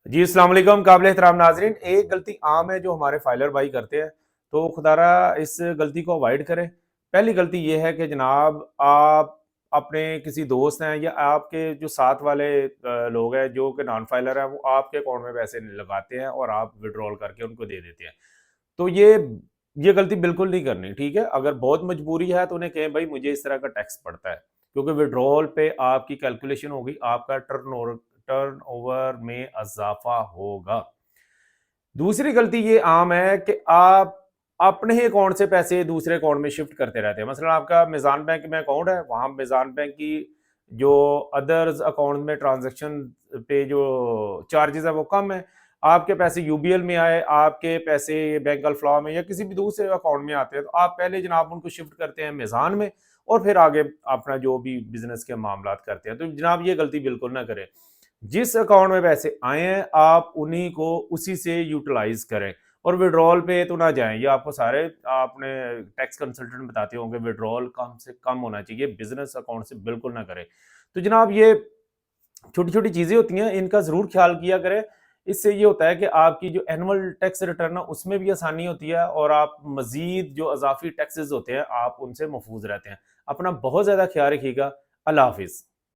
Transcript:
जी अस्सलाम वालेकुम काबिल एहतराम नाजरीन। एक गलती आम है जो हमारे फाइलर भाई करते हैं, तो खुदारा इस गलती को अवॉइड करें। पहली गलती ये है कि जनाब आप अपने किसी दोस्त हैं या आपके जो साथ वाले लोग हैं जो कि नॉन फाइलर हैं, वो आपके अकाउंट में पैसे लगाते हैं और आप विड्रॉल करके उनको दे देते हैं। तो ये गलती बिल्कुल नहीं करनी, ठीक है। अगर बहुत मजबूरी है तो उन्हें कहें भाई मुझे इस तरह का टैक्स पड़ता है, क्योंकि विड्रॉल पे आपकी कैलकुलेशन होगी, आपका टर्नओवर में इजाफा होगा। दूसरी गलती ये आम है कि आप अपने ही अकाउंट से पैसे दूसरे अकाउंट में शिफ्ट करते रहते हैं। मसलन आपका मिज़ान बैंक में अकाउंट है, वहाँ मिज़ान बैंक की जो अदर्स अकाउंट में ट्रांजैक्शन पे जो चार्जेज़ है वो कम है। आपके पैसे यूबीएल में आए, आपके पैसे बैंक अल्फ्ला में या किसी भी दूसरे अकाउंट में आते हैं, तो आप पहले जनाब उनको शिफ्ट करते हैं मिज़ान में और फिर आगे अपना जो भी बिज़नेस के मामलात करते हैं। तो जनाब ये गलती बिल्कुल ना करें। जिस अकाउंट में पैसे आए हैं आप उन्हीं को उसी से यूटिलाइज करें और विड्रॉल पे तो ना जाएं। ये आपको सारे आपने टैक्स कंसल्टेंट बताते होंगे, विड्रॉल कम से कम होना चाहिए, बिजनेस अकाउंट से बिल्कुल ना करें। तो जनाब ये छोटी छोटी चीजें होती हैं, इनका जरूर ख्याल किया करें। इससे ये होता है कि आपकी जो एनुअल टैक्स रिटर्न है उसमें भी आसानी होती है और आप मजीद जो अजाफी टैक्सेस होते हैं आप उनसे महफूज रहते हैं। अपना बहुत ज्यादा ख्याल रखिएगा। अल्लाह हाफिज।